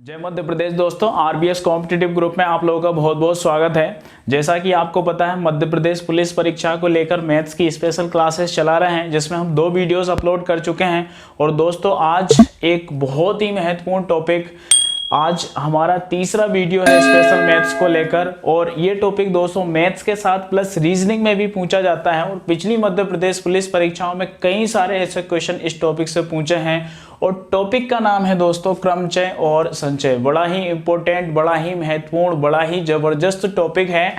जय मध्य प्रदेश दोस्तों, RBS competitive group में आप लोगों का बहुत बहुत स्वागत है। जैसा कि आपको पता है, मध्य प्रदेश पुलिस परीक्षा को लेकर मैथ्स की स्पेशल क्लासेस चला रहे हैं, जिसमें हम 2 वीडियोस अपलोड कर चुके हैं। और दोस्तों आज एक बहुत ही महत्वपूर्ण टॉपिक, आज हमारा तीसरा वीडियो है स्पेशल मैथ्स को लेकर। और ये टॉपिक दोस्तों मैथ्स के साथ प्लस रीजनिंग में भी पूछा जाता है। और पिछली मध्य प्रदेश पुलिस परीक्षाओं में कई सारे ऐसे क्वेश्चन इस टॉपिक से पूछे हैं। और टॉपिक का नाम है दोस्तों क्रमचय और संचय। बड़ा ही इंपॉर्टेंट, बड़ा ही महत्वपूर्ण, बड़ा ही जबरदस्त टॉपिक है।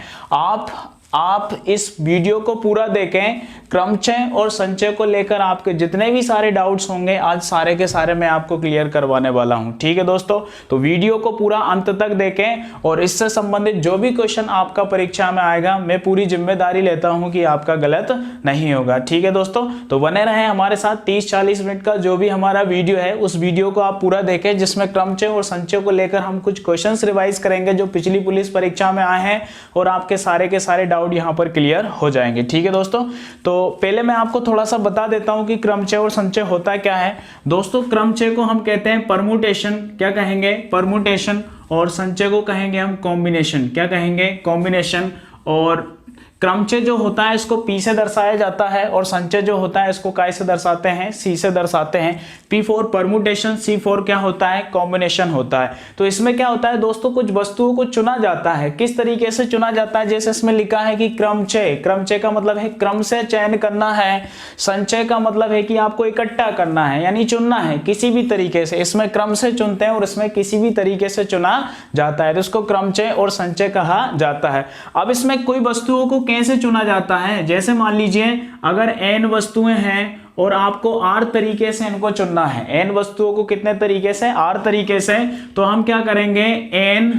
आप इस वीडियो को पूरा देखें। क्रमचय और संचय को लेकर आपके जितने भी सारे डाउट्स होंगे, आज सारे के सारे मैं आपको क्लियर करवाने वाला हूं। ठीक है दोस्तों, तो वीडियो को पूरा अंत तक देखें। और इससे संबंधित जो भी क्वेश्चन आपका परीक्षा में आएगा, मैं पूरी जिम्मेदारी लेता हूं कि आपका गलत नहीं होगा। ठीक है दोस्तों, तो बने रहें हमारे साथ। 30-40 मिनट का जो भी हमारा वीडियो है, उस वीडियो को आप पूरा देखें, जिसमें क्रमचय और संचय को लेकर हम कुछ क्वेश्चन रिवाइज करेंगे जो पिछली पुलिस परीक्षा में आए हैं। और आपके सारे के सारे डाउट यहां पर क्लियर हो जाएंगे। ठीक है दोस्तों, तो पहले मैं आपको थोड़ा सा बता देता हूं कि क्रमचय और संचय होता क्या है। दोस्तों क्रमचय को हम कहते हैं परमुटेशन, क्या कहेंगे? परमुटेशन। और संचय को कहेंगे हम कॉम्बिनेशन, क्या कहेंगे? कॉम्बिनेशन। और क्रमचय जो होता है इसको P से दर्शाया जाता है, और संचय जो होता है इसको काय से दर्शाते हैं? C से दर्शाते हैं। P for permutation, C for क्या होता है? कॉम्बिनेशन होता है। तो इसमें क्या होता है दोस्तों, कुछ वस्तुओं को चुना जाता है। किस तरीके से चुना जाता है? जैसे इसमें लिखा है कि क्रमचय, क्रमचय का मतलब है क्रम से चयन करना है। संचय का मतलब है कि आपको इकट्ठा करना है, यानी चुनना है किसी भी तरीके से। इसमें क्रम से चुनते हैं और इसमें किसी भी तरीके से चुना जाता है, तो इसको क्रमचय और संचय कहा जाता है। अब इसमें कोई वस्तुओं को कैसे चुना जाता है? जैसे मान लीजिए अगर n वस्तुएं हैं और आपको r तरीके से इनको चुनना है। n वस्तुओं को कितने तरीके से? r तरीके से। तो हम क्या करेंगे? n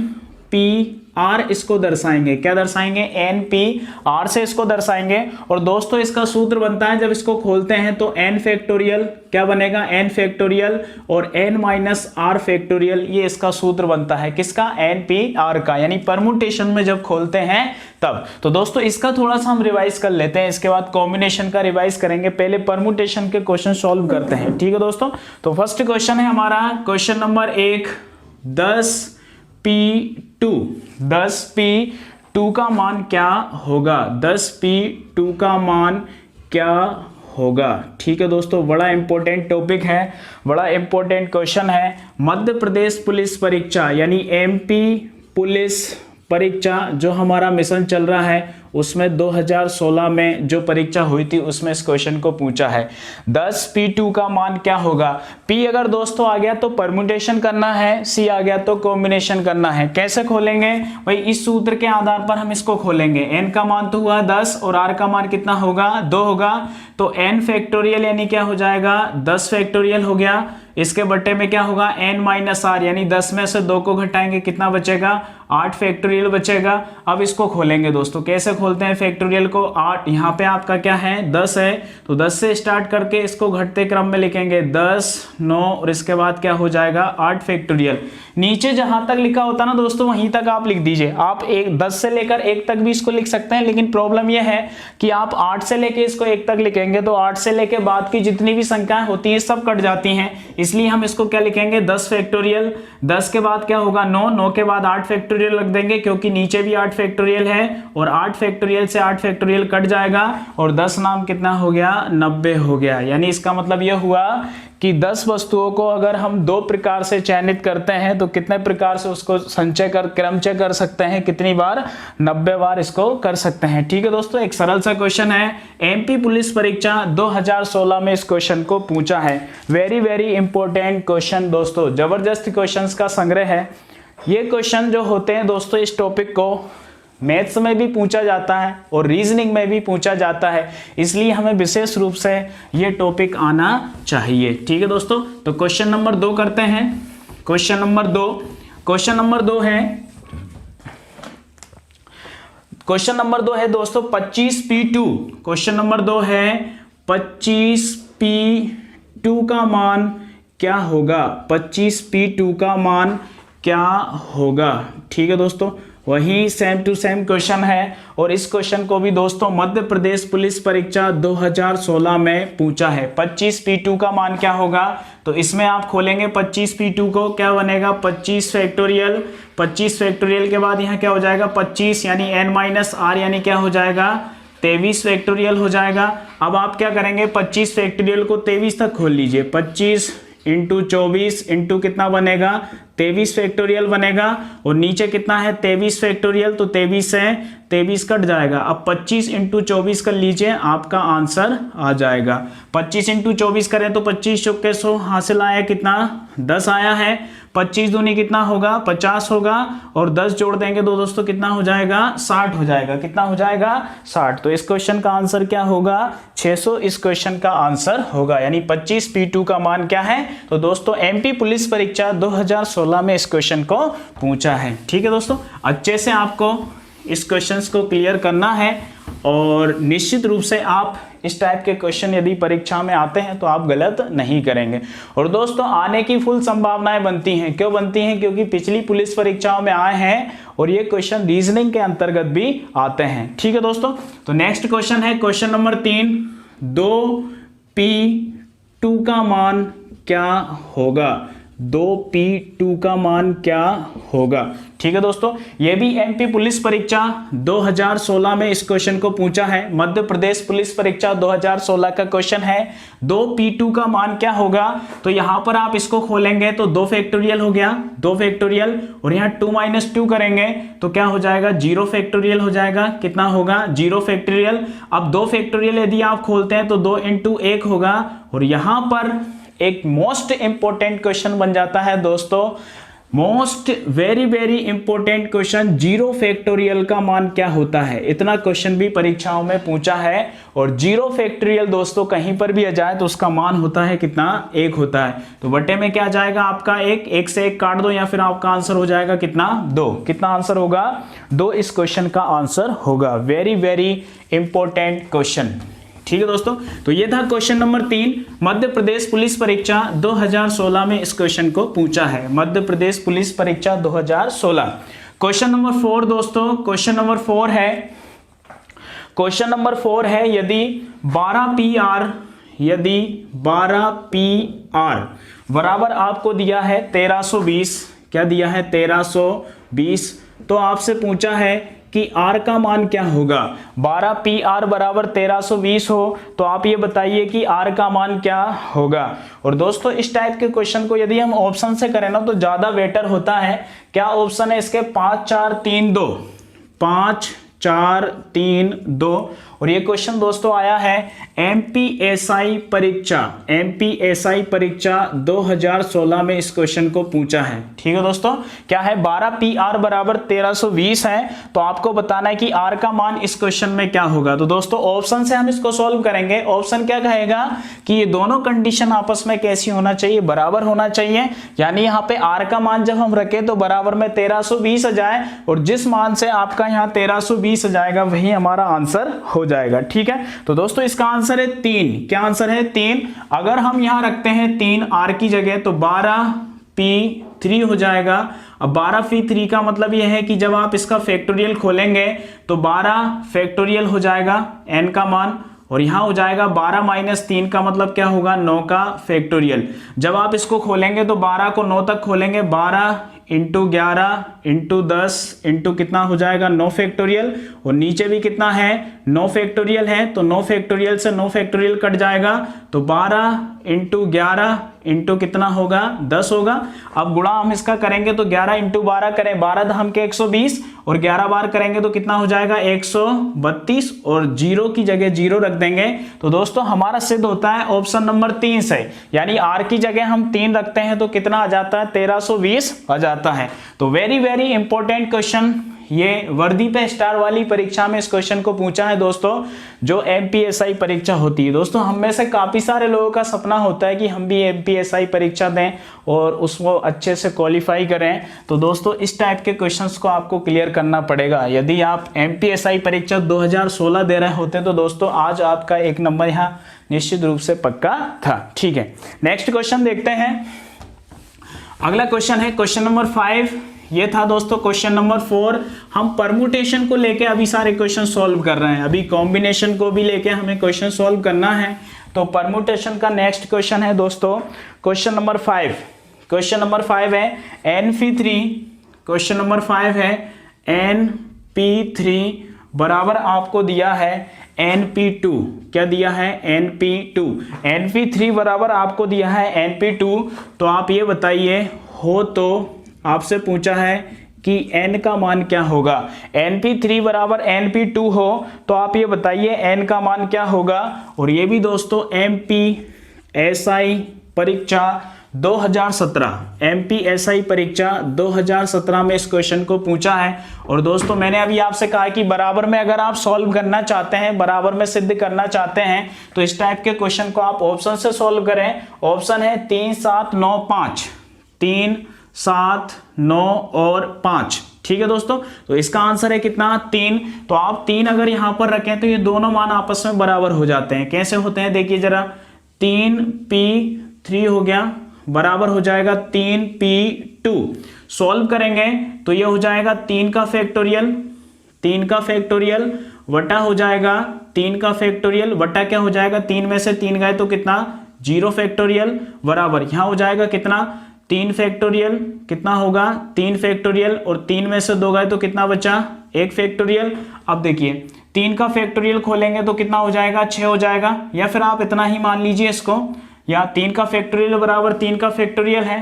p r इसको दर्शाएंगे। क्या दर्शाएंगे? n p r से इसको दर्शाएंगे। और दोस्तों इसका सूत्र बनता है, जब इसको खोलते हैं तो n फैक्टोरियल, क्या बनेगा? n फैक्टोरियल और n माइनस r फैक्टोरियल, ये इसका सूत्र बनता है। किसका? n p r का, यानी परमुटेशन में जब खोलते हैं तब। तो दोस्तों इसका थोड़ा सा हम रिवाइज कर लेते हैं, इसके बाद कॉम्बिनेशन का रिवाइज करेंगे। पहले परमुटेशन के क्वेश्चन सॉल्व करते हैं। ठीक है दोस्तों, तो फर्स्ट क्वेश्चन है हमारा क्वेश्चन नंबर 1, 10p2। 10p2 का मान क्या होगा? 10p2 का मान क्या होगा? ठीक है दोस्तों, बड़ा इंपॉर्टेंट टॉपिक है, बड़ा इंपॉर्टेंट क्वेश्चन है। मध्य प्रदेश पुलिस परीक्षा यानी एमपी पुलिस परीक्षा जो हमारा मिशन चल रहा है, उसमें 2016 में जो परीक्षा हुई थी उसमें इस क्वेश्चन को पूछा है। 10p2 का मान क्या होगा? P अगर दोस्तों आ गया तो परम्यूटेशन करना है, C आ गया तो कॉम्बिनेशन करना है। कैसे खोलेंगे भाई? इस सूत्र के आधार पर हम इसको खोलेंगे। n का मान तो हुआ 10 और r का मान कितना होगा? 2 होगा। तो n फैक्टोरियल यानी क्या हो जाएगा? 10 फैक्टोरियल हो गया। इसके बट्टे में क्या होगा? n माइनस r, यानी 10 में से 2 को घटाएंगे, कितना बचेगा? 8 फैक्टोरियल बचेगा। अब इसको खोलेंगे दोस्तों। कैसे खोलते हैं फैक्टोरियल को? 8, यहाँ पे आपका क्या है? 10 है, तो 10 से स्टार्ट करके इसको घटते क्रम में लिखेंगे 10, 9 और इसके बाद क्या हो जाएगा? 8 फैक्टोरियल। नीचे जहां तक लिखा होता ना दोस्तों, वहीं तक आप लिख दीजिए। आप 10 से लेकर 1 तक भी इसको लिख सकते हैं, लेकिन प्रॉब्लम यह है कि आप 8 से लेकर इसको 1 तक लिखेंगे तो 8 से लेकर बाद की जितनी भी संख्याएं होती हैं सब कट जाती हैं। इसलिए हम इसको क्या लिखेंगे? 10 फैक्टोरियल। 10 के बाद क्या होगा? 9, 9 के बाद 8 फैक्टोरियल रख देंगे, क्योंकि नीचे भी 8 फैक्टोरियल है। और 8 फैक्टोरियल से 8 फैक्टोरियल कट जाएगा और 10 नाम कितना हो गया? 90 हो गया। यानी इसका मतलब यह हुआ कि 10 वस्तुओं को अगर हम 2 प्रकार से चयनित करते हैं तो कितने प्रकार से उसको संचय कर क्रमचय कर सकते हैं? कितनी बार? 90 बार इसको कर सकते हैं। ठीक है दोस्तों, एक सरल सा क्वेश्चन है। एमपी पुलिस परीक्षा 2016 में इस क्वेश्चन को पूछा है। वेरी वेरी इंपॉर्टेंट क्वेश्चन दोस्तों, जबरदस्त क्वेश्चंस का संग्रह है। ये क्वेश्चन जो होते हैं दोस्तों, इस टॉपिक को मैथ्स में भी पूछा जाता है और रीजनिंग में भी पूछा जाता है, इसलिए हमें विशेष रूप से ये टॉपिक आना चाहिए। ठीक है दोस्तों, तो क्वेश्चन नंबर 2 करते हैं। क्वेश्चन नंबर 2 है, क्वेश्चन नंबर 2 है दोस्तों 25p2। क्वेश्चन नंबर 2 है 25p2 का मान क्या होगा? 25p2 का मान क्या होगा? ठीक है दोस्तों, वही सेम टू सेम क्वेश्चन है और इस क्वेश्चन को भी दोस्तों मध्य प्रदेश पुलिस परीक्षा 2016 में पूछा है। 25 P2 का मान क्या होगा, तो इसमें आप खोलेंगे 25 P2 को, क्या बनेगा 25 फैक्टोरियल, 25 फैक्टोरियल के बाद यहाँ क्या हो जाएगा 25 यानी n-r यानी क्या हो जाएगा 23 फैक्टोरियल हो जाएगा। अब आप क्या करेंगे 25 फैक्टोरियल को 23 तक खोल लीजिए, 25 इंटू 24 इंटू कितना बनेगा 23 फैक्टोरियल बनेगा और नीचे कितना है 23 फैक्टोरियल, तो 23 से 23 कट जाएगा। अब 25 इंटू 24 कर लीजिए, आपका आंसर आ जाएगा। 25 इंटू 24 करें तो 25 चौके 100 हासिल आया, कितना 10 आया है। 25 दूनी कितना होगा 50 होगा और 10 जोड़ देंगे तो दोस्तों कितना हो जाएगा 60 हो जाएगा। कितना हो जाएगा 60। तो इस क्वेश्चन का आंसर क्या होगा 600 इस क्वेश्चन का आंसर होगा, यानी 25 P2 का मान क्या है, तो दोस्तों एमपी पुलिस परीक्षा 2016 में इस क्वेश्चन को पूछा है। ठीक है दोस्तों, अच्छे से आपको इस क्वेश्चंस को क्लियर करना है और निश्चित रूप से आप इस टाइप के क्वेश्चन यदि परीक्षा में आते हैं तो आप गलत नहीं करेंगे। और दोस्तों आने की फुल संभावनाएं बनती हैं, क्यों बनती हैं, क्योंकि पिछली पुलिस परीक्षाओं में आए हैं और ये क्वेश्चन रीजनिंग के अंतर्गत भी आते हैं। ठीक है दोस्तों, तो नेक्स्ट क्वेश्चन है क्वेश्चन नंबर 3, 2P2 का मान क्या होगा, 2P2 का मान क्या होगा। ठीक है दोस्तों, ये भी एमपी पुलिस परीक्षा 2016 में इस क्वेश्चन को पूछा है। मध्य प्रदेश पुलिस परीक्षा 2016 का क्वेश्चन है 2P2 का मान क्या होगा। तो यहां पर आप इसको खोलेंगे तो 2 फैक्टोरियल हो गया, 2 फैक्टोरियल और यहाँ 2 - 2 करेंगे तो क्या हो जाएगा 0 फैक्टोरियल हो जाएगा। कितना होगा 0 फैक्टोरियल। अब 2 फैक्टोरियल यदि आप खोलते हैं तो 2 × 1 होगा और यहां पर एक मोस्ट इंपॉर्टेंट क्वेश्चन बन जाता है दोस्तों, most very important question, 0 factorial का मान क्या होता है। इतना क्वेश्चन भी परीक्षाओं में पूछा है और 0 फैक्टोरियल दोस्तों कहीं पर भी आ जाए तो उसका मान होता है कितना 1 होता है। तो बटे में क्या जाएगा आपका 1 से 1 काट दो या फिर आपका आंसर हो जाएगा कितना 2। कितना आंसर होगा 2 इस क्वेश्चन का आंसर होगा। Very important question. ठीक है दोस्तों, तो ये था question number 3, Madhya Pradesh police परीक्षा 2016 में इस क्वेश्चन को पूछा है, मध्य प्रदेश पुलिस परीक्षा 2016। क्वेश्चन नंबर 4 दोस्तों, क्वेश्चन नंबर 4 है यदि 12PR बराबर आपको दिया है 1320, क्या दिया है 1320, तो आपसे पूछा है कि R का मान क्या होगा। 12PR बराबर 1320 हो तो आप ये बताइए कि R का मान क्या होगा। और दोस्तों इस टाइप के क्वेश्चन को यदि हम ऑप्शन से करें ना तो ज्यादा बेटर होता है। क्या ऑप्शन है इसके 5 4 3 2, 5 4 3 2। और ये क्वेश्चन दोस्तों आया है एमपीएसआई परीक्षा 2016 में इस क्वेश्चन को पूछा है। ठीक है दोस्तों, क्या है 12PR बराबर 1320 है तो आपको बताना है कि R का मान इस क्वेश्चन में क्या होगा। तो दोस्तों ऑप्शन से हम इसको सॉल्व करेंगे। ऑप्शन क्या कहेगा कि ये दोनों कंडीशन आपस में कैसी होना चाहिए, बराबर होना चाहिए। यानी यहाँ पे R का मान जब हम रखें तो बराबर में 1320 आ जाए और जिस मान से आपका यहाँ 1320 आ जाएगा वही हमारा आंसर हो जाएगा। ठीक है, तो दोस्तों इसका आंसर है 3। क्या आंसर है 3। अगर हम यहां रखते हैं 3 R की जगह तो 12P3 हो जाएगा। अब 12P3 का मतलब यह है कि जब आप इसका फैक्टोरियल खोलेंगे तो 12 फैक्टोरियल हो जाएगा n का मान और यहां हो जाएगा 12 - 3 का मतलब क्या होगा 9 का फैक्टोरियल। जब आप इसको खोलेंगे तो 12 को 9 तक खोलेंगे, 12 × 11 × 10 इंटू कितना हो जाएगा 9 फैक्टोरियल और नीचे भी कितना है 9 फैक्टोरियल है तो 9 फैक्टोरियल से 9 फैक्टोरियल कट जाएगा तो 12 × 11 इंटू कितना होगा 10 होगा। अब गुणा हम इसका करेंगे तो 11 × 12 करें 12 हम के 120 और 11 बार करेंगे तो कितना हो जाएगा 132 और 0 की जगह 0 रख देंगे। तो दोस्तों हमारा सिद्ध होता है ऑप्शन नंबर 3 से, यानी R की जगह हम 3 रखते हैं तो कितना आ जाता है 1320 आ जाता है। तो वेरी इंपॉर्टेंट क्वेश्चन, ये वर्दी पे स्टार वाली परीक्षा में इस क्वेश्चन को पूछा है दोस्तों, जो एमपीएसआई परीक्षा होती है। दोस्तों हम में से काफी सारे लोगों का सपना होता है कि हम भी एमपीएसआई परीक्षा दें और उसको अच्छे से क्वालिफाई करें। तो दोस्तों इस टाइप के क्वेश्चंस को आपको क्लियर करना पड़ेगा। यदि आप एमपीएसआई परीक्षा 2016 दे रहे होते तो दोस्तों आज आपका 1 नंबर यहाँ निश्चित रूप से पक्का था। ठीक है, नेक्स्ट क्वेश्चन देखते हैं। अगला क्वेश्चन है क्वेश्चन नंबर 5, ये था दोस्तों क्वेश्चन नंबर 4। हम परमुटेशन को लेके अभी सारे क्वेश्चन सॉल्व कर रहे हैं, अभी कॉम्बिनेशन को भी लेके हमें क्वेश्चन सॉल्व करना है। तो परमुटेशन का नेक्स्ट क्वेश्चन है दोस्तों क्वेश्चन नंबर 5। क्वेश्चन नंबर 5 है NP3, क्वेश्चन नंबर 5 है NP3 बराबर आपको दिया है NP2। क्या दिया है? NP2। NP3 बराबर आपको दिया है NP2। तो आप ये बताइए, हो तो आपसे पूछा है कि n का मान क्या होगा। NP3 बराबर NP2 हो तो आप ये बताइए n का मान क्या होगा। और ये भी दोस्तों MPSI परीक्षा 2017, MPSI परीक्षा 2017 में इस क्वेश्चन को पूछा है। और दोस्तों मैंने अभी आपसे कहा कि बराबर में अगर आप सॉल्व करना चाहते हैं, बराबर में सिद्ध करना चाहते हैं, तो इस टाइप के क्वेश्चन को आप ऑप्शन से सॉल्व करें। ऑप्शन है 3, 7, 9, 5, 3, 7, 9 और 5। ठीक है दोस्तों, तो इसका आंसर है कितना? 3। तो आप 3 अगर यहां पर रखें तो ये दोनों मान आपस में बराबर हो जाते हैं। कैसे होते हैं देखिए जरा, 3P3 हो गया बराबर हो जाएगा 3P2। सॉल्व करेंगे तो ये हो जाएगा 3 का फैक्टोरियल, 3 का फैक्टोरियल वटा हो जाएगा 3 का फैक्टोरियल वटा क्या हो जाएगा, 3 में से 3 गए तो कितना? 0 फैक्टोरियल बराबर यहां हो जाएगा कितना? 3 फैक्टोरियल। कितना होगा? 3 फैक्टोरियल। और 3 में से 2 गए तो कितना बचा? 1 फैक्टोरियल। अब देखिए 3 का फैक्टोरियल खोलेंगे तो कितना हो जाएगा? 6 हो जाएगा। या फिर आप इतना ही मान लीजिए इसको, या 3 का फैक्टोरियल बराबर 3 का फैक्टोरियल है।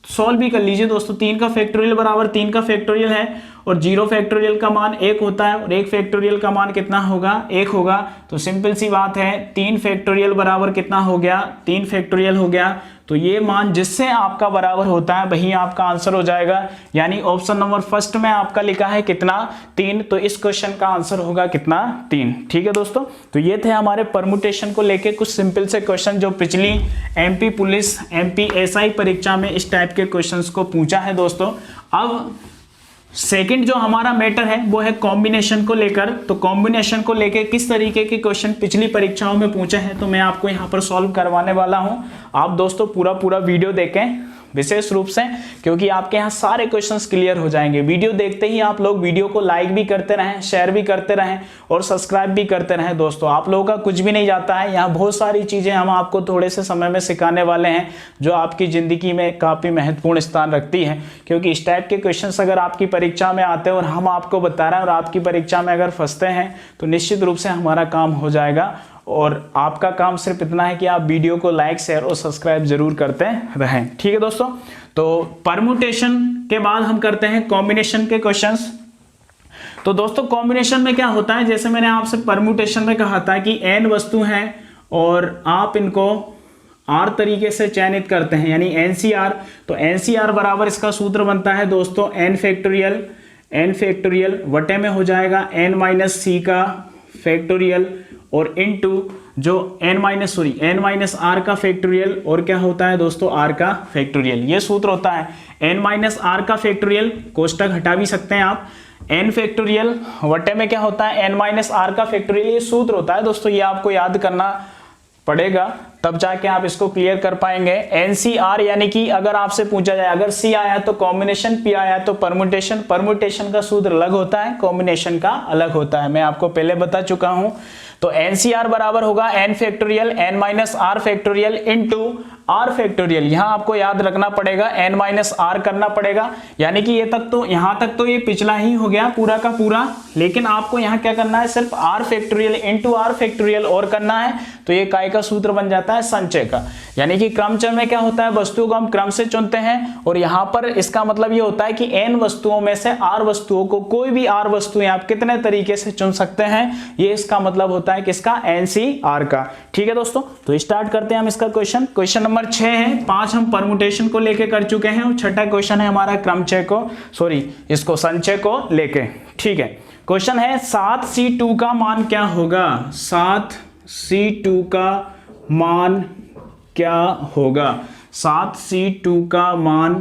सॉल्व भी कर लीजिए दोस्तों, 3 का फैक्टोरियल बराबर 3 का फैक्टोरियल है और 0 फैक्टोरियल का मान 1 होता है और 1 फैक्टोरियल का मान कितना होगा? 1 होगा। तो सिंपल सी बात है, 3 फैक्टोरियल बराबर कितना हो गया? 3 फैक्टोरियल हो गया। तो ये मान जिससे आपका बराबर होता है वही आपका आंसर हो जाएगा। यानी ऑप्शन नंबर फर्स्ट में आपका लिखा है कितना? 3। तो इस क्वेश्चन का आंसर होगा कितना? 3। ठीक है दोस्तों, तो ये थे हमारे परमुटेशन को लेके कुछ सिंपल से क्वेश्चन जो पिछली MP पुलिस MPSI परीक्षा में इस टाइप के क्वेश्चंस को पूछा है दोस्तों। अब सेकंड जो हमारा मैटर है वो है कॉम्बिनेशन को लेकर। तो कॉम्बिनेशन को लेकर किस तरीके के क्वेश्चन पिछली परीक्षाओं में पूछे हैं तो मैं आपको यहाँ पर सॉल्व करवाने वाला हूँ। आप दोस्तों पूरा वीडियो देखें विशेष रूप से, क्योंकि आपके यहाँ सारे क्वेश्चंस क्लियर हो जाएंगे। वीडियो देखते ही आप लोग वीडियो को लाइक भी करते रहें, शेयर भी करते रहें और सब्सक्राइब भी करते रहें। दोस्तों आप लोगों का कुछ भी नहीं जाता है, यहाँ बहुत सारी चीजें हम आपको थोड़े से समय में सिखाने वाले हैं जो आपकी जिंदगी में काफी महत्वपूर्ण स्थान रखती है। क्योंकि इस टाइप के क्वेश्चन अगर आपकी परीक्षा में आते हैं और हम आपको बता रहे हैं और आपकी परीक्षा में अगर फंसते हैं तो निश्चित रूप से हमारा काम हो जाएगा। और आपका काम सिर्फ इतना है कि आप वीडियो को लाइक, शेयर और सब्सक्राइब जरूर करते रहें। ठीक है दोस्तों, तो परमुटेशन के बाद हम करते हैं कॉम्बिनेशन के क्वेश्चंस। तो दोस्तों कॉम्बिनेशन में क्या होता है, जैसे मैंने आपसे परमुटेशन में कहा था कि n वस्तु हैं और आप इनको r तरीके से चयनित करते हैं, यानी NCR। तो NCR बराबर इसका सूत्र बनता है दोस्तों n फैक्टोरियल वटे में हो जाएगा n-c का फैक्टोरियल और इनटू जो n माइनस r का फैक्टोरियल और क्या होता है दोस्तों r का फैक्टोरियल। ये सूत्र होता है n माइनस r का फैक्टोरियल, कोष्टक हटा भी सकते हैं आप। n फैक्टोरियल वटे में क्या होता है? n माइनस r का फैक्टोरियल। ये सूत्र होता है दोस्तों, ये आपको याद करना पड़ेगा तब जाके आप इसको क्लियर कर पाएंगे। NCR यानी कि अगर आपसे पूछा जाए, अगर C आया तो कॉम्बिनेशन, P आया तो परमुटेशन। परमुटेशन का सूत्र अलग होता है, कॉम्बिनेशन का अलग होता है, मैं आपको पहले बता चुका हूं। तो NCR बराबर होगा n factorial n minus r factorial into r factorial. यहां आपको याद रखना पड़ेगा n माइनस r करना पड़ेगा, यानी कि ये तक तो यहां तक तो ये पिछला ही हो गया पूरा का पूरा, लेकिन आपको यहां क्या करना है? सिर्फ r factorial into r factorial और करना है। तो ये काय का सूत्र बन जाता है? संचय का। यानी कि क्रमचय में क्या होता है? वस्तुओं को हम क्रम से चुनते हैं और यहां पर इसका मतलब ये होता है कि n वस्तुओं में से r वस्तुओं को, कोई भी r वस्तुएं आप कितने तरीके से चुन सकते हैं, ये इसका मतलब होता है किसका? NCR का। ठीक है दोस्तों, तो स्टार्ट करते हैं हम इसका क्वेश्चन। क्वेश्चन नंबर 6 है, 5 हम परमुटेशन को लेके कर चुके हैं और छठा क्वेश्चन है हमारा क्रमचय को, इसको संचय को लेके। ठीक है, क्वेश्चन है 7C2 का मान क्या होगा? 7C2 का मान क्या होगा? 7C2 का मान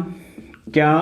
क्या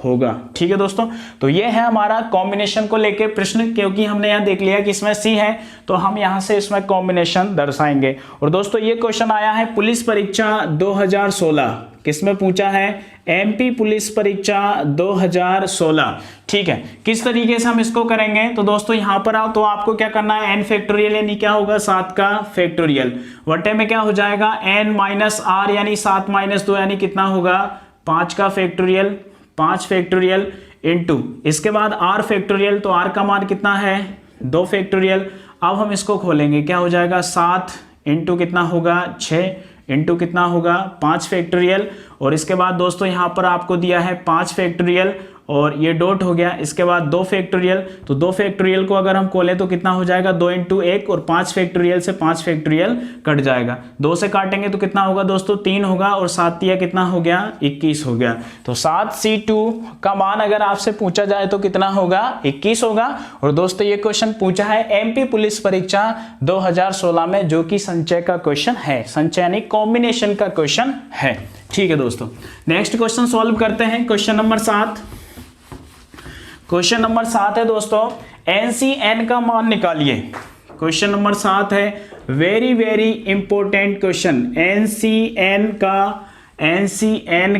होगा? ठीक है दोस्तों, तो ये है हमारा कॉम्बिनेशन को लेके प्रश्न। क्योंकि हमने यहाँ देख लिया कि इसमें C है तो हम यहाँ से इसमें कॉम्बिनेशन दर्शाएंगे। और दोस्तों ये क्वेश्चन आया है पुलिस परीक्षा 2016, किसमें पूछा है? एमपी पुलिस परीक्षा 2016। ठीक है, किस तरीके से हम इसको करेंगे तो दोस्तों यहां पर आओ, तो आपको क्या करना है, n फैक्टोरियल यानी क्या होगा 7 का फैक्टोरियल वटे में क्या हो जाएगा n माइनस r यानी 7 माइनस 2 यानी कितना होगा 5 का फैक्टोरियल, 5 फैक्टोरियल इनटू इसके बाद r फैक्टोरियल, तो r का मान कितना है 2 फैक्टोरियल। अब हम इसको खोलेंगे, क्या हो जाएगा 7 इंटू कितना होगा 6 इंटू कितना होगा 5 फैक्टोरियल, और इसके बाद दोस्तों यहाँ पर आपको दिया है 5 फैक्टोरियल और ये डॉट हो गया, इसके बाद 2 फैक्टोरियल, तो 2 फैक्टोरियल को अगर हम खोलें तो कितना हो जाएगा 2 इंटू 1, और 5 फैक्टोरियल से 5 फैक्टोरियल कट जाएगा, 2 से काटेंगे तो कितना होगा दोस्तों 3 होगा, और 7 तिया कितना हो गया 21 हो गया। तो 7C2 का मान अगर आपसे पूछा जाए तो कितना होगा 21 होगा। और दोस्तों ये क्वेश्चन पूछा है एमपी पुलिस परीक्षा 2016 में, जो कि संचय का क्वेश्चन है, संचय यानी कॉम्बिनेशन का क्वेश्चन है। ठीक है दोस्तों, नेक्स्ट क्वेश्चन सॉल्व करते हैं। क्वेश्चन नंबर 7, क्वेश्चन नंबर 7 है दोस्तों NCN का मान निकालिए। क्वेश्चन नंबर 7 है very very important question, NCN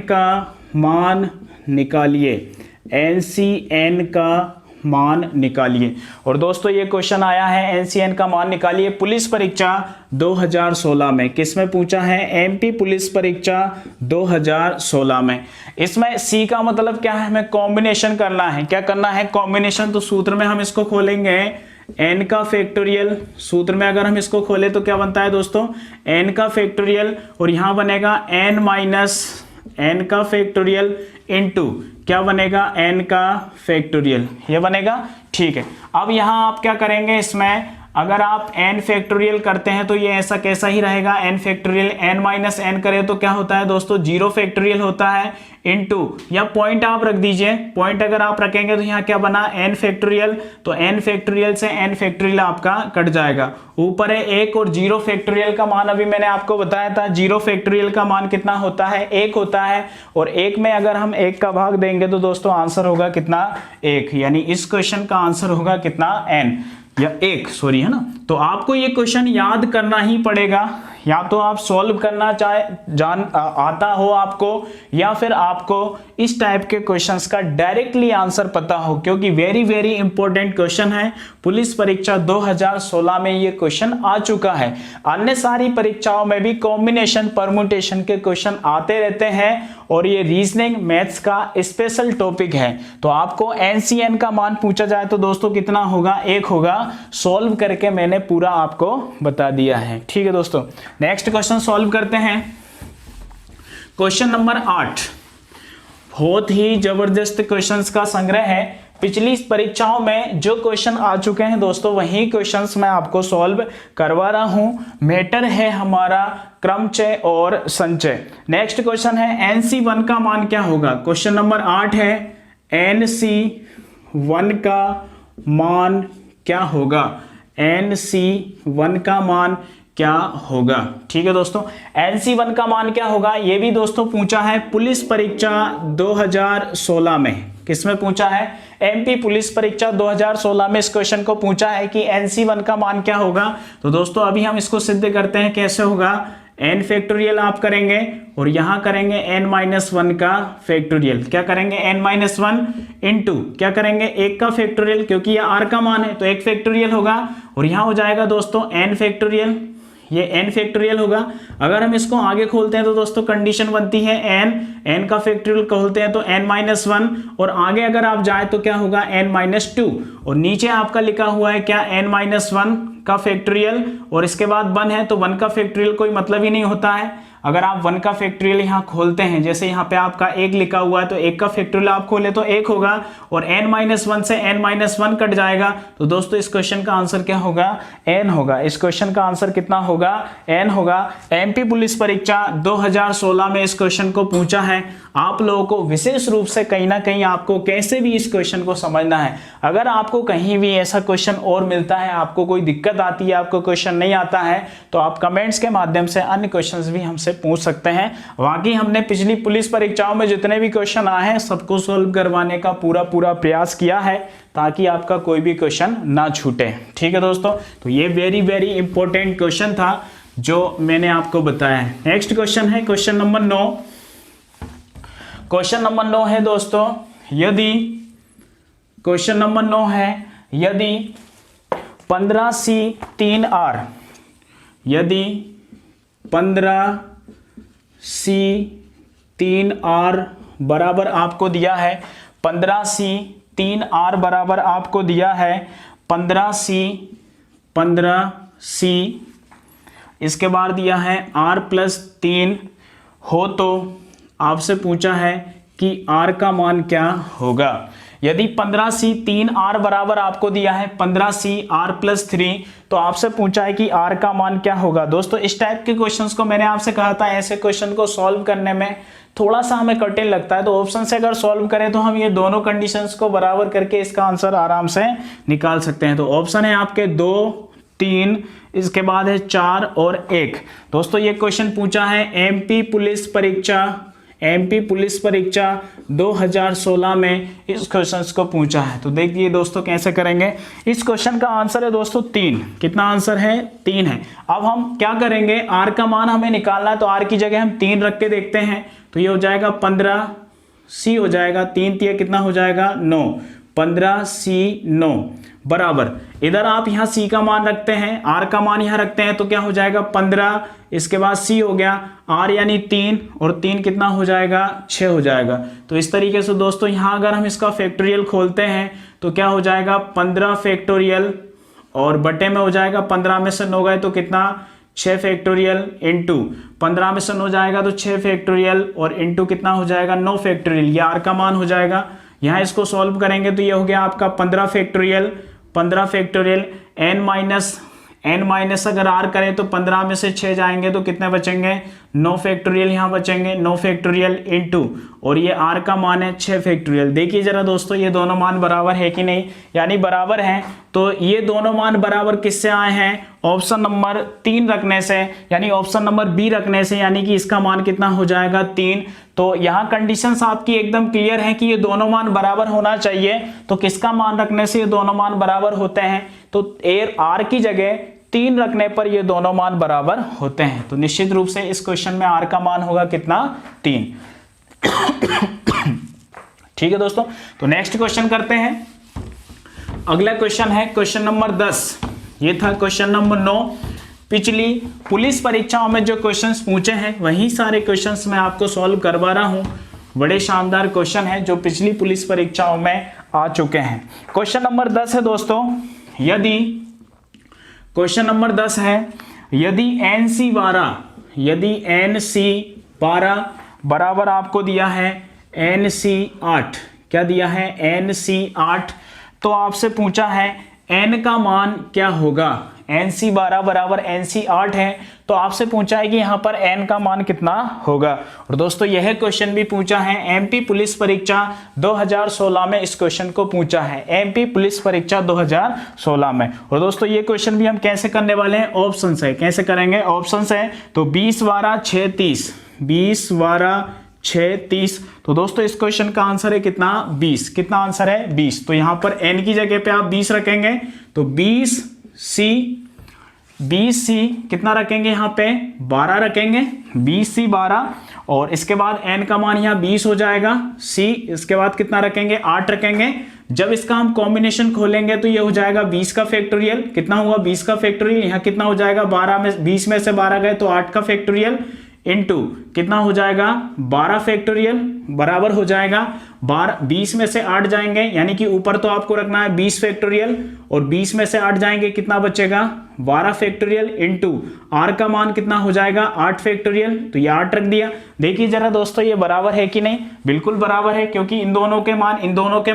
का मान निकालिए, NCN का मान निकालिए। और दोस्तों ये क्वेश्चन आया है NCN का मान निकालिए पुलिस परीक्षा 2016 में, किसमें पूछा है एमपी पुलिस परीक्षा 2016 में। इसमें C का मतलब क्या है, हमें कॉम्बिनेशन करना है, क्या करना है कॉम्बिनेशन। तो सूत्र में हम इसको खोलेंगे n का फैक्टोरियल, सूत्र में अगर हम इसको खोले तो क्या बनता है दोस्तों n का फैक्टोरियल, और यहां बनेगा n माइनस n का फैक्टोरियल इनटू क्या बनेगा n का फैक्टोरियल, ये बनेगा। ठीक है, अब यहां आप क्या करेंगे, इसमें अगर आप n फैक्टोरियल करते हैं तो ये ऐसा कैसा ही रहेगा, n factorial n minus n करें तो क्या होता है दोस्तों 0 फैक्टोरियल होता है इनटू, या पॉइंट आप रख दीजिए, पॉइंट अगर आप रखेंगे तो यहाँ क्या बना n फैक्टोरियल, तो n फैक्टोरियल से n फैक्टोरियल आपका कट जाएगा, ऊपर है 1, और 0 फैक्टोरियल का मान अभी मैंने आपको बताया था, 0 फैक्टोरियल का मान कितना होता है 1 होता है, और 1 में अगर हम 1 का भाग देंगे तो दोस्तों आंसर होगा कितना 1, यानी इस क्वेश्चन का आंसर होगा कितना n या 1 सॉरी है ना। तो आपको ये क्वेश्चन याद करना ही पड़ेगा, या तो आप सॉल्व करना आता हो आपको, या फिर आपको इस टाइप के क्वेश्चंस का डायरेक्टली आंसर पता हो, क्योंकि वेरी वेरी इंपॉर्टेंट क्वेश्चन है। पुलिस परीक्षा 2016 में ये क्वेश्चन आ चुका है, अन्य सारी परीक्षाओं में भी कॉम्बिनेशन परम्यूटेशन के क्वेश्चन आते रहते हैं, और ये रीजनिंग मैथ्स का स्पेशल टॉपिक है। तो आपको NCN का मान पूछा जाए तो दोस्तों कितना होगा 1 होगा, सॉल्व करके मैंने पूरा आपको बता दिया है। ठीक है दोस्तों, नेक्स्ट क्वेश्चन सॉल्व करते हैं। क्वेश्चन नंबर 8 बहुत ही जबरदस्त क्वेश्चंस का संग्रह है, पिछली परीक्षाओं में जो क्वेश्चन आ चुके हैं दोस्तों वही क्वेश्चंस मैं आपको सॉल्व करवा रहा हूं। मैटर है हमारा क्रमचय और संचय। नेक्स्ट क्वेश्चन है NC1 का मान क्या होगा। क्वेश्चन नंबर 8 है NC1 का मान क्या होगा, NC1 का मान क्या होगा। ठीक है दोस्तों, NC1 का मान क्या होगा, ये भी दोस्तों पूछा है पुलिस परीक्षा 2016 में। किसमें पूछा है, एमपी पुलिस परीक्षा 2016 में इस क्वेश्चन को पूछा है कि NC1 का मान क्या होगा। तो दोस्तों अभी हम इसको सिद्ध करते हैं, कैसे होगा, n फैक्टोरियल आप करेंगे और यहां करेंगे n-1 का फैक्टोरियल, क्या करेंगे n-1 इंटू क्या करेंगे 1 का फैक्टोरियल, क्योंकि ये r का मान है तो 1 फैक्टोरियल होगा, और यहां हो जाएगा दोस्तों n फैक्टोरियल, ये n फैक्टोरियल होगा। अगर हम इसको आगे खोलते हैं तो दोस्तों कंडीशन बनती है n का फैक्टोरियल खोलते हैं तो n-1, और आगे अगर आप जाए तो क्या होगा n-2, और नीचे आपका लिखा हुआ है क्या n-1 का फैक्टोरियल, और इसके बाद 1 है तो 1 का फैक्टोरियल कोई मतलब ही नहीं होता है। अगर आप 1 का फैक्टोरियल यहाँ खोलते हैं, जैसे यहाँ पे आपका 1 लिखा हुआ है तो 1 का फैक्टोरियल आप खोले तो 1 होगा, और n-1 से n-1 कट जाएगा। तो दोस्तों इस क्वेश्चन का आंसर क्या होगा, n होगा। इस क्वेश्चन का आंसर कितना होगा, n होगा। एमपी पुलिस परीक्षा 2016 में इस क्वेश्चन को पूछा है। आप लोगों को विशेष रूप से कहीं ना कहीं आपको कैसे भी इस क्वेश्चन को समझना है। अगर आपको कहीं भी ऐसा क्वेश्चन और मिलता है, आपको कोई दिक्कत आती है, आपको क्वेश्चन नहीं आता है, तो आप कमेंट्स के माध्यम से अन्य क्वेश्चंस भी हमसे पूछ सकते हैं। बाकी हमने पिछली पुलिस परीक्षाओं में जितने भी क्वेश्चन आए हैं सबको सॉल्व करवाने का पूरा प्रयास किया है, ताकि आपका कोई भी क्वेश्चन ना छूटे। ठीक है दोस्तों, तो ये वेरी वेरी इंपॉर्टेंट क्वेश्चन था जो मैंने आपको बताया है। नेक्स्ट क्वेश्चन है क्वेश्चन नंबर 9। क्वेश्चन नंबर 9 है दोस्तों, यदि क्वेश्चन नंबर 9 है, यदि 15C3R, यदि 15C3R बराबर आपको दिया है, 15C3R बराबर आपको दिया है 15C, इसके बाद दिया है R+3 हो, तो आपसे पूछा है कि R का मान क्या होगा। यदि 15C3R बराबर आपको दिया है 15CR+3, तो आपसे पूछा है कि R का मान क्या होगा। दोस्तों इस टाइप के क्वेश्चंस को मैंने आपसे कहा था, ऐसे क्वेश्चन को सॉल्व करने में थोड़ा सा हमें कठिन लगता है, तो ऑप्शन से अगर सॉल्व करें तो हम ये दोनों कंडीशंस को बराबर करके इसका आंसर आराम से निकाल सकते हैं। तो ऑप्शन है आपके 2, 3, इसके बाद है 4 और 1। दोस्तों ये क्वेश्चन पूछा है एमपी पुलिस परीक्षा 2016 में इस क्वेश्चन को पूछा है। तो देखिए दोस्तों कैसे करेंगे। इस क्वेश्चन का आंसर है दोस्तों 3। कितना आंसर है? 3 है। अब हम क्या करेंगे, आर का मान हमें निकालना है, तो आर की जगह हम 3 रख के देखते हैं। तो ये हो जाएगा 15C हो जाएगा, 3 3 कितना हो जाएगा 9, 15C9 बराबर, इधर आप यहाँ C का मान रखते हैं, R का मान यहाँ रखते हैं, तो क्या हो जाएगा 15, इसके बाद C हो गया, R यानी 3 और 3 कितना हो जाएगा 6 हो जाएगा। तो इस तरीके से दोस्तों यहाँ अगर हम इसका फैक्टोरियल खोलते हैं तो क्या हो जाएगा 15 फैक्टोरियल और बटे में हो जाएगा 15 में से 9 गए तो कितना 6 फैक्टोरियल इंटू 15 में से 9 जाएगा तो 6 फैक्टोरियल और इंटू कितना हो जाएगा 9 फैक्टोरियल, ये R का मान हो जाएगा। यहाँ इसको सॉल्व करेंगे तो ये हो गया आपका 15 फैक्टोरियल n माइनस अगर R करें तो 15 में से 6 जाएंगे तो कितने बचेंगे 9 फैक्टोरियल यहाँ बचेंगे, 9 फैक्टोरियल इंटू और ये R का मान है 6 फैक्टोरियल। देखिए जरा दोस्तों ये दोनों मान बराबर है कि नहीं, यानी बराबर हैं। तो ये दोनों मान बराबर किससे आए हैं, ऑप्शन नंबर 3 रखने से, यानी ऑप्शन नंबर बी रखने से, यानी कि इसका मान कितना हो जाएगा 3। तो यहाँ कंडीशंस आपकी एकदम क्लियर है कि ये दोनों मान बराबर होना चाहिए। तो किसका मान रखने से ये दोनों मान बराबर होते हैं, तो R की जगह 3 रखने पर ये दोनों मान बराबर होते हैं। तो निश्चित रूप से इस क्वेश्चन में R का मान होगा कितना 3। ठीक है दोस्तों, तो नेक्स्ट क्वेश्चन करते हैं। अगला क्वेश्चन है क्वेश्चन नंबर 10। ये था क्वेश्चन नंबर 9। पिछली पुलिस परीक्षाओं में जो क्वेश्चंस पूछे हैं वही सारे क्वेश्चंस मैं आपको सॉल्व करवा रहा हूं। बड़े शानदार क्वेश्चन है जो पिछली पुलिस परीक्षाओं में आ चुके हैं। क्वेश्चन नंबर 10 है दोस्तों, यदि क्वेश्चन नंबर 10 है, यदि NC12 बराबर आपको दिया है NC8, क्या दिया है NC8, तो आपसे पूछा है n का मान क्या होगा। NC12 बराबर NC8 है, तो आपसे पूछा है कि यहाँ पर n का मान कितना होगा। और दोस्तों यह क्वेश्चन भी पूछा है एमपी पुलिस परीक्षा 2016 में, इस क्वेश्चन को पूछा है एमपी पुलिस परीक्षा 2016 में। और दोस्तों ये क्वेश्चन भी हम कैसे करने वाले हैं, ऑप्शन से। कैसे करेंगे, ऑप्शन से। तो 20 12 6 30, 20 12 6 30। तो दोस्तों इस क्वेश्चन का आंसर है कितना 20। कितना आंसर है 20। तो यहाँ पर n की जगह पे आप 20 रखेंगे तो 20C कितना रखेंगे, यहाँ पे 12 रखेंगे, 20C 12 और इसके बाद n का मान यहाँ 20 हो जाएगा। C इसके बाद कितना रखेंगे 8 रखेंगे। जब इसका हम कॉम्बिनेशन खोलेंगे तो ये हो जाएगा 20 का फैक्टोरियल। कितना हुआ 20 का फैक्टोरियल, यहाँ कितना हो जाएगा 12 में 20 में से 12 गए तो 8 का फैक्टोरियल इंटू कितना हो जाएगा 12 फैक्टोरियल बराबर हो जाएगा 20 में से 8 जाएंगे, यानी कि ऊपर तो आपको रखना है 20 फैक्टोरियल और 20 में से 8 जाएंगे कितना बचेगा 12 फैक्टोरियल इंटू R का मान कितना हो जाएगा 8 फैक्टोरियल। तो ये 8 रख दिया। देखिए जरा दोस्तों ये बराबर है कि नहीं, बिल्कुल बराबर है, क्योंकि इन दोनों के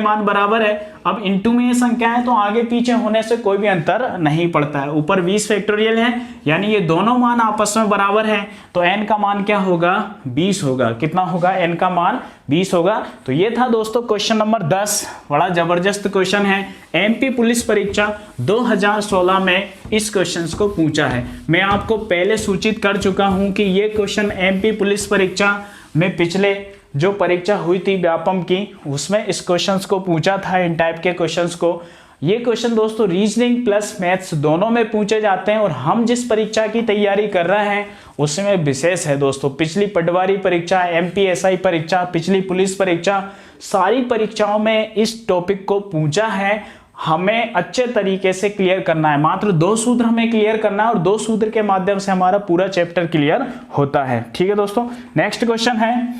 मान बराबर है। अब इंटू में ये संख्या है तो आगे पीछे होने से कोई भी अंतर नहीं पड़ता है। ऊपर 20 फैक्टोरियल है, यानी ये दोनों मान आपस में बराबर है, तो n का मान क्या होगा 20 होगा। कितना होगा n का मान 20 होगा। तो ये था दोस्तों क्वेश्चन नंबर 10। बड़ा जबरदस्त क्वेश्चन है, एमपी पुलिस परीक्षा 2016 में इस क्वेश्चंस को पूछा है। मैं आपको पहले सूचित कर चुका हूं कि ये क्वेश्चन एमपी पुलिस परीक्षा में पिछले जो परीक्षा हुई थी व्यापम की, उसमें इस क्वेश्चंस को पूछा था। इन टाइप के क्वेश्चंस को ये क्वेश्चन दोस्तों रीजनिंग प्लस मैथ्स दोनों में पूछे जाते हैं और हम जिस परीक्षा की तैयारी कर रहे हैं उसमें विशेष है दोस्तों। पिछली पटवारी परीक्षा, एमपीएसआई परीक्षा, पिछली पुलिस परीक्षा, सारी परीक्षाओं में इस टॉपिक को पूछा है। हमें अच्छे तरीके से क्लियर करना है, मात्र 2 सूत्र हमें क्लियर करना है और 2 सूत्र के माध्यम से हमारा पूरा चैप्टर क्लियर होता है। ठीक है दोस्तों, नेक्स्ट क्वेश्चन है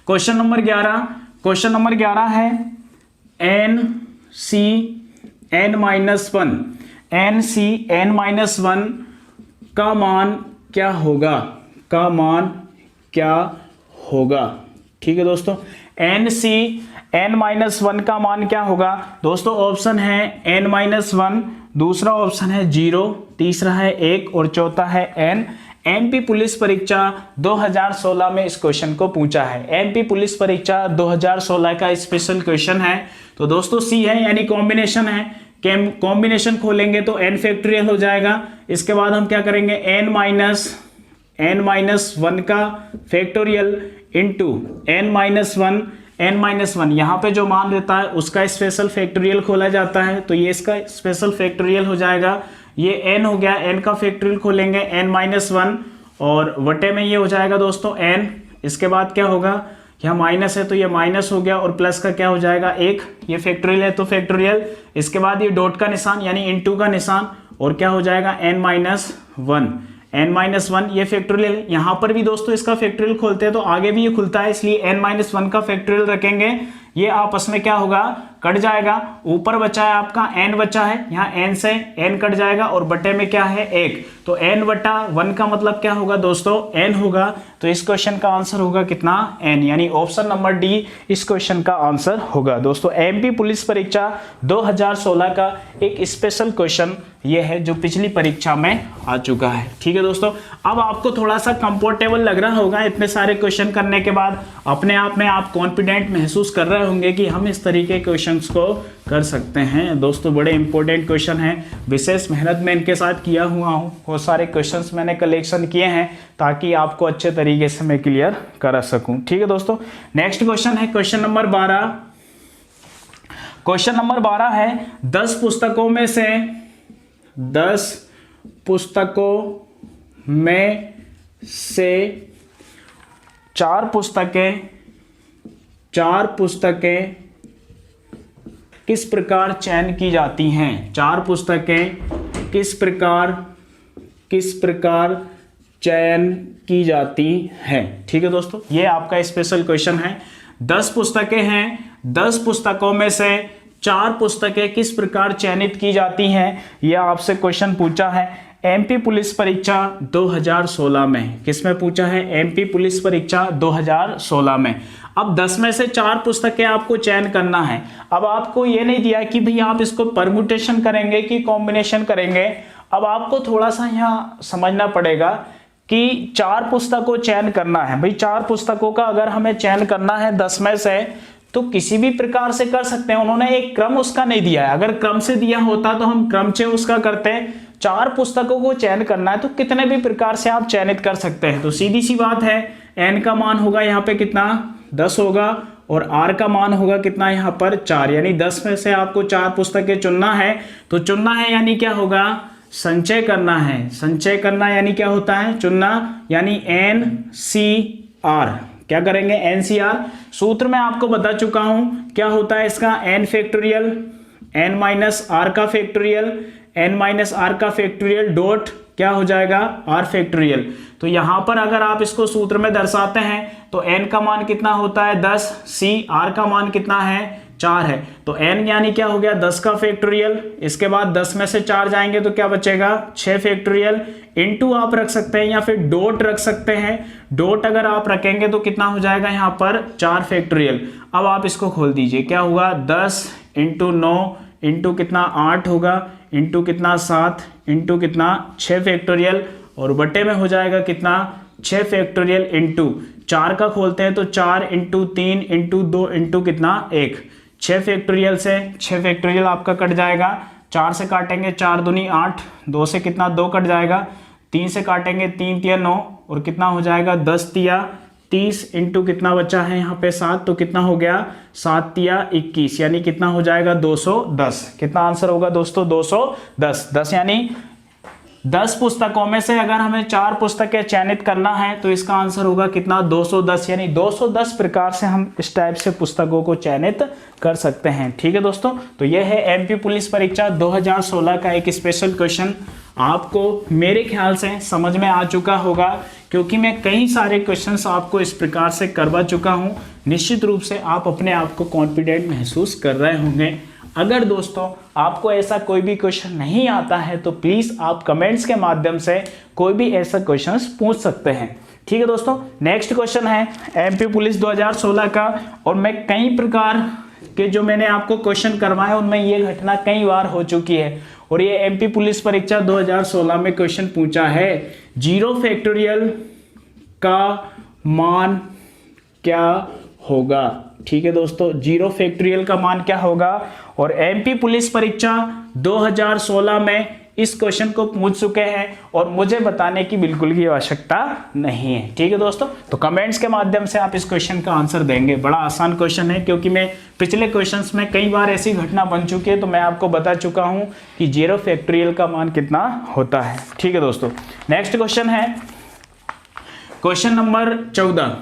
क्वेश्चन नंबर 11। क्वेश्चन नंबर 11 है NCn-1 का मान क्या होगा, का मान क्या होगा। ठीक है दोस्तों, NCn-1 का मान क्या होगा दोस्तों। ऑप्शन है n-1, दूसरा ऑप्शन है 0, तीसरा है 1 और चौथा है n। एमपी पुलिस परीक्षा 2016 में इस क्वेश्चन को पूछा है। एमपी पुलिस परीक्षा 2016 का स्पेशल क्वेश्चन है। तो दोस्तों सी है यानी कॉम्बिनेशन है, कॉम्बिनेशन खोलेंगे तो n फैक्टोरियल हो जाएगा। इसके बाद हम क्या करेंगे, n-1 का फैक्टोरियल इंटू n-1 यहाँ पे जो मान रहता है उसका स्पेशल फैक्टोरियल खोला जाता है, तो ये इसका स्पेशल फैक्टोरियल हो जाएगा। ये n हो गया, n का फैक्टोरियल खोलेंगे n-1 और वटे में ये हो जाएगा दोस्तों n। इसके बाद क्या होगा, यहाँ माइनस है तो ये माइनस हो गया और प्लस का क्या हो जाएगा 1, ये फैक्टोरियल है तो फैक्टोरियल। इसके बाद ये डॉट का निशान यानी इनटू का निशान और क्या हो जाएगा n-1 ये फैक्टोरियल। यहाँ पर भी दोस्तों इसका फैक्टोरियल खोलते हैं तो आगे भी ये खुलता है, इसलिए n-1 का फैक्टोरियल रखेंगे। ये आपस में क्या होगा, कट जाएगा। ऊपर बचा है आपका n बचा है, यहाँ n से n कट जाएगा और बटे में क्या है 1, तो n/1 का मतलब क्या होगा दोस्तों n होगा। तो इस क्वेश्चन का आंसर होगा कितना n, यानी ऑप्शन नंबर डी इस क्वेश्चन का आंसर होगा। दोस्तों एमपी पुलिस परीक्षा 2016 का एक स्पेशल क्वेश्चन ये है जो पिछली परीक्षा में आ चुका है। ठीक है दोस्तों, अब आपको थोड़ा सा कंफर्टेबल लग रहा होगा इतने सारे क्वेश्चन करने के बाद, अपने आप में आप कॉन्फिडेंट महसूस कर रहे होंगे कि हम इस तरीके के क्वेश्चंस को कर सकते हैं। दोस्तों बड़े इंपॉर्टेंट क्वेश्चन हैं, विशेष मेहनत में इनके साथ किया हुआ हूँ, बहुत सारे क्वेश्चंस मैंने कलेक्शन किए हैं ताकि आपको अच्छे तरीके से मैं क्लियर करा सकूं। ठीक है दोस्तों, नेक्स्ट क्वेश्चन है क्वेश्चन नंबर 12। क्वेश्चन नंबर 12 है 10 पुस्तकों में से 4 पुस्तकें किस प्रकार चयन की जाती हैं। 4 पुस्तकें किस प्रकार चयन की जाती हैं। ठीक है दोस्तों, ये आपका स्पेशल क्वेश्चन है। 10 पुस्तकें हैं, 10 पुस्तकों में से 4 पुस्तकें किस प्रकार चयनित की जाती हैं, यह आपसे क्वेश्चन पूछा है एमपी पुलिस परीक्षा 2016 में। किसमें पूछा है, एमपी पुलिस परीक्षा 2016 में। अब 10 में से 4 पुस्तकें आपको चयन करना है। अब आपको ये नहीं दिया कि भाई आप इसको परम्यूटेशन करेंगे कि कॉम्बिनेशन करेंगे। अब आपको थोड़ा सा यहाँ समझना पड़ेगा कि 4 पुस्तकों चयन करना है। भाई 4 पुस्तकों का अगर हमें चयन करना है 10 में से, तो किसी भी प्रकार से कर सकते हैं। उन्होंने एक क्रम उसका नहीं दिया है, अगर क्रम से दिया होता तो हम क्रमचय उसका करते हैं। 4 पुस्तकों को चयन करना है तो कितने भी प्रकार से आप चयनित कर सकते हैं। तो सीधी सी बात है, n का मान होगा यहाँ पे कितना 10 होगा और r का मान होगा कितना यहाँ पर 4, यानी 10 में से आपको 4 पुस्तकें चुनना है। तो चुनना है यानी क्या होगा, संचय करना है। संचय करना यानी क्या होता है, चुनना, यानी NCR। क्या करेंगे, NCR। सूत्र मैं आपको बता चुका हूं क्या होता है इसका, n फैक्टोरियल n-r का फैक्टोरियल n-r का फैक्टोरियल डॉट क्या हो जाएगा r फैक्टोरियल। तो यहां पर अगर आप इसको सूत्र में दर्शाते हैं तो n का मान कितना होता है 10, c r का मान कितना है 4 है। तो n यानी क्या हो गया 10 का फैक्टोरियल, इसके बाद 10 में से 4 जाएंगे तो क्या बचेगा 6 फैक्टोरियल, इनटू आप रख सकते हैं या फिर डॉट रख सकते हैं। डॉट अगर आप रखेंगे तो कितना हो जाएगा यहाँ पर 4 फैक्टोरियल। अब आप इसको खोल दीजिए, क्या हुआ 10 इंटू 9 इंटू कितना 8 होगा, इंटू कितना 7 इंटू कितना 6 फैक्टोरियल और बटे में हो जाएगा कितना 6 फैक्टोरियल इंटू 4 का खोलते हैं तो 4 इंटू 3 इंटू 2 इंटू कितना 1, 6 फैक्टोरियल से 6 फैक्टोरियल आपका कट जाएगा। 4 से काटेंगे 4 दूनी 8, 2 से कितना 2 कट जाएगा, 3 से काटेंगे 3 तिया 9 और कितना हो जाएगा 10 तिया 30 इंटू कितना बचा है यहाँ पे 7, तो कितना हो गया 7 या 21, यानी कितना हो जाएगा 210। कितना आंसर होगा दोस्तों 210। 10 यानी 10 पुस्तकों में से अगर हमें 4 पुस्तकें चयनित करना है तो इसका आंसर होगा कितना 210, यानी 210 प्रकार से हम इस टाइप से पुस्तकों को चयनित कर सकते हैं। ठीक है दोस्तों, तो यह है एमपी पुलिस परीक्षा 2016 का एक स्पेशल क्वेश्चन। आपको मेरे ख्याल से समझ में आ चुका होगा, क्योंकि मैं कई सारे क्वेश्चंस आपको इस प्रकार से करवा चुका हूं। निश्चित रूप से आप अपने आप को कॉन्फिडेंट महसूस कर रहे होंगे। अगर दोस्तों आपको ऐसा कोई भी क्वेश्चन नहीं आता है तो प्लीज़ आप कमेंट्स के माध्यम से कोई भी ऐसा क्वेश्चन पूछ सकते हैं। ठीक है दोस्तों, नेक्स्ट क्वेश्चन है एमपी पुलिस 2016 का, और मैं कई प्रकार के जो मैंने आपको क्वेश्चन करवाए उनमें ये घटना कई बार हो चुकी है, और ये एमपी पुलिस परीक्षा 2016 में क्वेश्चन पूछा है 0 फैक्टोरियल का मान क्या होगा। ठीक है दोस्तों, 0 फैक्टोरियल का मान क्या होगा, और एमपी पुलिस परीक्षा 2016 में इस क्वेश्चन को पूछ चुके हैं और मुझे बताने की बिल्कुल भी आवश्यकता नहीं है। ठीक है दोस्तों, तो कमेंट्स के माध्यम से आप इस क्वेश्चन का आंसर देंगे। बड़ा आसान क्वेश्चन है, क्योंकि मैं पिछले क्वेश्चंस में कई बार ऐसी घटना बन चुकी है, तो मैं आपको बता चुका हूं कि 0 फैक्टोरियल का मान कितना होता है। ठीक है दोस्तों, नेक्स्ट क्वेश्चन है क्वेश्चन नंबर 14।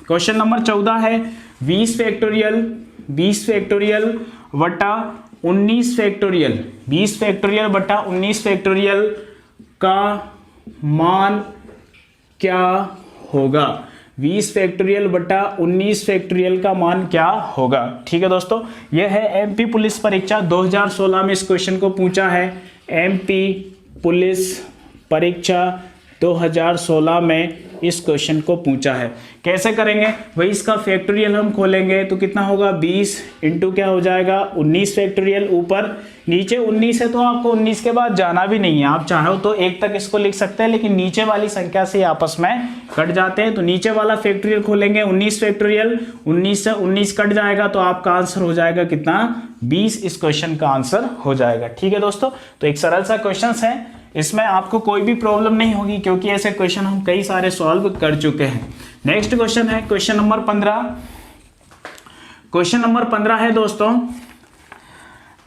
क्वेश्चन नंबर 14 है 20 फैक्टोरियल बटा 19 फैक्टोरियल, 20 फैक्टोरियल बटा 19 फैक्टोरियल का मान क्या होगा। 20 फैक्टोरियल बटा 19 फैक्टोरियल का मान क्या होगा। ठीक है दोस्तों, यह है एमपी पुलिस परीक्षा 2016 में इस क्वेश्चन को पूछा है। एमपी पुलिस परीक्षा 2016 में इस क्वेश्चन को पूछा है। कैसे करेंगे वही, इसका फैक्टोरियल हम खोलेंगे तो कितना होगा 20 इंटू क्या हो जाएगा 19 फैक्टोरियल। ऊपर नीचे 19 है तो आपको 19 के बाद जाना भी नहीं है, आप चाहो तो 1 तक इसको लिख सकते हैं, लेकिन नीचे वाली संख्या से आपस में कट जाते हैं। तो नीचे वाला फैक्टोरियल खोलेंगे 19 फैक्टोरियल, 19 से 19 कट जाएगा तो आपका आंसर हो जाएगा कितना 20। इस क्वेश्चन का आंसर हो जाएगा। ठीक है दोस्तों, तो एक सरल सा क्वेश्चन है, इसमें आपको कोई भी प्रॉब्लम नहीं होगी, क्योंकि ऐसे क्वेश्चन हम कई सारे सॉल्व कर चुके हैं। नेक्स्ट क्वेश्चन है क्वेश्चन नंबर 15। क्वेश्चन नंबर 15 है दोस्तों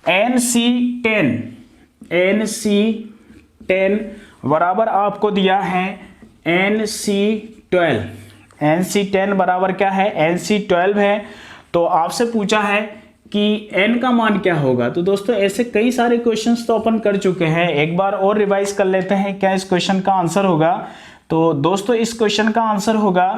NC10 बराबर आपको दिया है NC12। NC10 बराबर क्या है NC12 है। तो आपसे पूछा है कि n का मान क्या होगा। तो दोस्तों ऐसे कई सारे क्वेश्चंस तो अपन कर चुके हैं, एक बार और रिवाइज कर लेते हैं क्या इस क्वेश्चन का आंसर होगा। तो दोस्तों इस क्वेश्चन का आंसर होगा,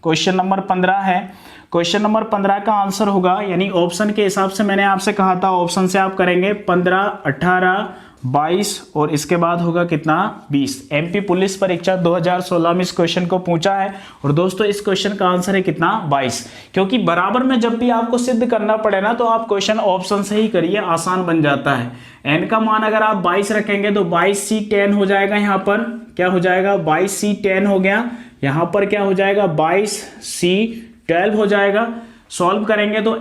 क्वेश्चन नंबर 15 है, क्वेश्चन नंबर 15 का आंसर होगा, यानी ऑप्शन के हिसाब से मैंने आपसे कहा था ऑप्शन से आप करेंगे 15, 18, 22 और इसके बाद होगा कितना 20। एमपी पुलिस परीक्षा 2016 में इस क्वेश्चन को पूछा है, और दोस्तों इस क्वेश्चन का आंसर है कितना 22। क्योंकि बराबर में जब भी आपको सिद्ध करना पड़े ना, तो आप क्वेश्चन ऑप्शन से ही करिए, आसान बन जाता है। एन का मान अगर आप 22 रखेंगे तो 22C10 हो जाएगा, यहाँ पर क्या हो जाएगा 22C10 हो गया, यहाँ पर क्या हो जाएगा 22C12 हो जाएगा। सॉल्व करेंगे तो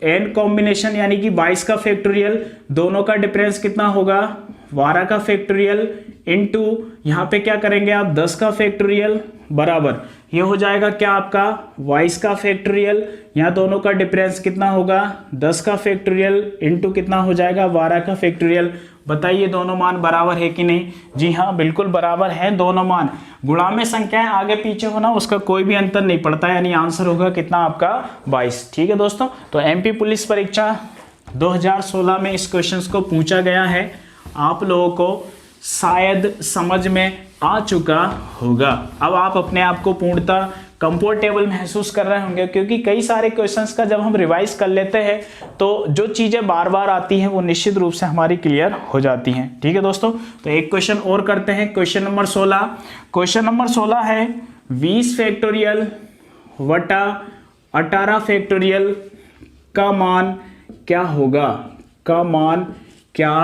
n कॉम्बिनेशन यानी कि 22 का फैक्टोरियल, दोनों का डिफरेंस कितना होगा 12 का फैक्टोरियल, इनटू यहाँ पे क्या करेंगे आप 10 का फैक्टोरियल बराबर ये हो जाएगा क्या आपका 22 का फैक्टोरियल, यहाँ दोनों का डिफरेंस कितना होगा 10 का फैक्टोरियल इनटू कितना हो जाएगा 12 का फैक्टोरियल। बताइए दोनों मान बराबर है कि नहीं। जी हाँ बिल्कुल बराबर है दोनों मान। गुणा में संख्याएं आगे पीछे होना उसका कोई भी अंतर नहीं पड़ता, यानी आंसर होगा कितना आपका 22। ठीक है दोस्तों, तो एमपी पुलिस परीक्षा 2016 में इस क्वेश्चन को पूछा गया है, आप लोगों को शायद समझ में आ चुका होगा। अब आप अपने आप को पूर्णतः कंफर्टेबल महसूस कर रहे होंगे, क्योंकि कई सारे क्वेश्चंस का जब हम रिवाइज कर लेते हैं तो जो चीज़ें बार बार आती हैं वो निश्चित रूप से हमारी क्लियर हो जाती हैं। ठीक है दोस्तों, तो एक क्वेश्चन और करते हैं, क्वेश्चन नंबर 16। क्वेश्चन नंबर 16 है 20 फैक्टोरियल बटा 18 फैक्टोरियल का मान क्या होगा, का मान क्या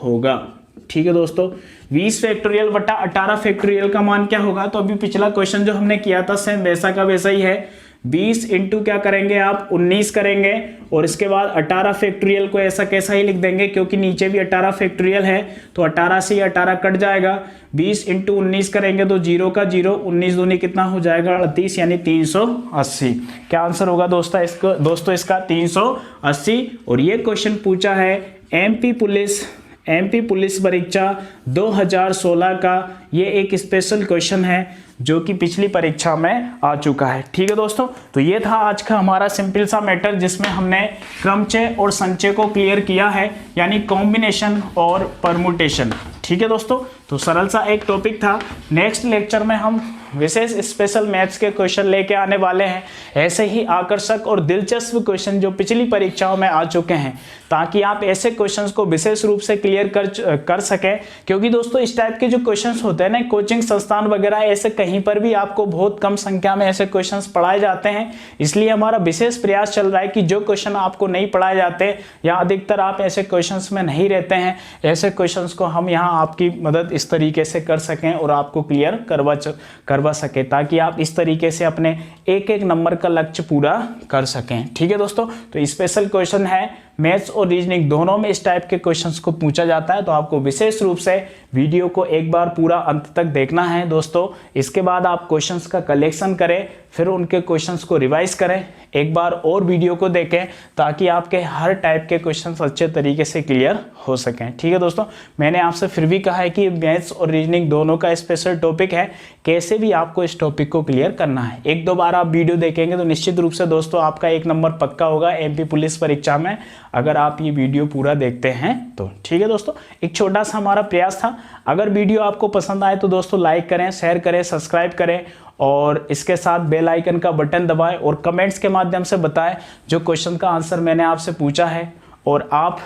होगा। ठीक है दोस्तों, 20 फैक्टोरियल बटा 18 फैक्टोरियल का मान क्या होगा। तो अभी पिछला क्वेश्चन जो हमने किया था सेम वैसा का वैसा ही है, 20 इंटू क्या करेंगे आप 19 करेंगे और इसके बाद 18 फैक्टोरियल को ऐसा कैसा ही लिख देंगे क्योंकि नीचे भी 18 फैक्टोरियल है तो 18 से 18 कट जाएगा। 20 इंटू 19 करेंगे तो 0 का 0, 19 दूनी कितना हो जाएगा 38 यानी 380। क्या आंसर होगा दोस्तों इसका 380। और ये क्वेश्चन पूछा है एमपी पुलिस परीक्षा 2016 का। ये एक स्पेशल क्वेश्चन है जो कि पिछली परीक्षा में आ चुका है। ठीक है दोस्तों, तो ये था आज का हमारा सिंपल सा मैटर जिसमें हमने क्रमचय और संचय को क्लियर किया है, यानी कॉम्बिनेशन और परमुटेशन। ठीक है दोस्तों, तो सरल सा एक टॉपिक था। नेक्स्ट लेक्चर में हम विशेष स्पेशल मैथ्स के क्वेश्चन लेके आने वाले हैं, ऐसे ही आकर्षक और दिलचस्प क्वेश्चन जो पिछली परीक्षाओं में आ चुके हैं, ताकि आप ऐसे क्वेश्चंस को विशेष रूप से क्लियर कर सकें। क्योंकि दोस्तों इस टाइप के जो क्वेश्चंस होते हैं ना, कोचिंग संस्थान वगैरह ऐसे कहीं पर भी आपको बहुत कम संख्या में ऐसे क्वेश्चंस पढ़ाए जाते हैं। इसलिए हमारा विशेष प्रयास चल रहा है कि जो क्वेश्चन आपको नहीं पढ़ाए जाते या अधिकतर आप ऐसे क्वेश्चंस में नहीं रहते हैं, ऐसे क्वेश्चंस को हम यहाँ आपकी मदद इस तरीके से कर सकें और आपको क्लियर करवा सके, ताकि आप इस तरीके से अपने एक एक नंबर का लक्ष्य पूरा कर सकें। ठीक है दोस्तों, तो स्पेशल क्वेश्चन है, मैथ्स और रीजनिंग दोनों में इस टाइप के क्वेश्चंस को पूछा जाता है। तो आपको विशेष रूप से वीडियो को एक बार पूरा अंत तक देखना है दोस्तों। इसके बाद आप क्वेश्चंस का कलेक्शन करें, फिर उनके क्वेश्चंस को रिवाइज करें, एक बार और वीडियो को देखें, ताकि आपके हर टाइप के क्वेश्चंस अच्छे तरीके से क्लियर हो सकें। ठीक है दोस्तों, मैंने आपसे फिर भी कहा है कि मैथ्स और रीजनिंग दोनों का स्पेशल टॉपिक है, कैसे भी आपको इस टॉपिक को क्लियर करना है। एक दो बार आप वीडियो देखेंगे तो निश्चित रूप से दोस्तों आपका 1 नंबर पक्का होगा एमपी पुलिस परीक्षा में, अगर आप ये वीडियो पूरा देखते हैं तो। ठीक है दोस्तों, एक छोटा सा हमारा प्रयास था। अगर वीडियो आपको पसंद आए तो दोस्तों लाइक करें, शेयर करें, सब्सक्राइब करें और इसके साथ बेल आइकन का बटन दबाएं और कमेंट्स के माध्यम से बताएं जो क्वेश्चन का आंसर मैंने आपसे पूछा है। और आप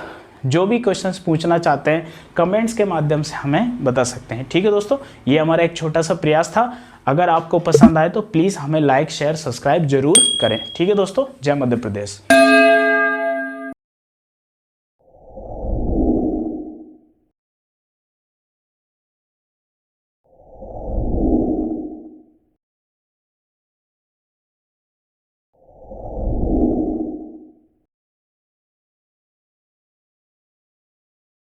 जो भी क्वेश्चंस पूछना चाहते हैं कमेंट्स के माध्यम से हमें बता सकते हैं। ठीक है दोस्तों, ये हमारा एक छोटा सा प्रयास था। अगर आपको पसंद आए तो प्लीज़ हमें लाइक शेयर सब्सक्राइब जरूर करें। ठीक है दोस्तों, जय मध्य प्रदेश।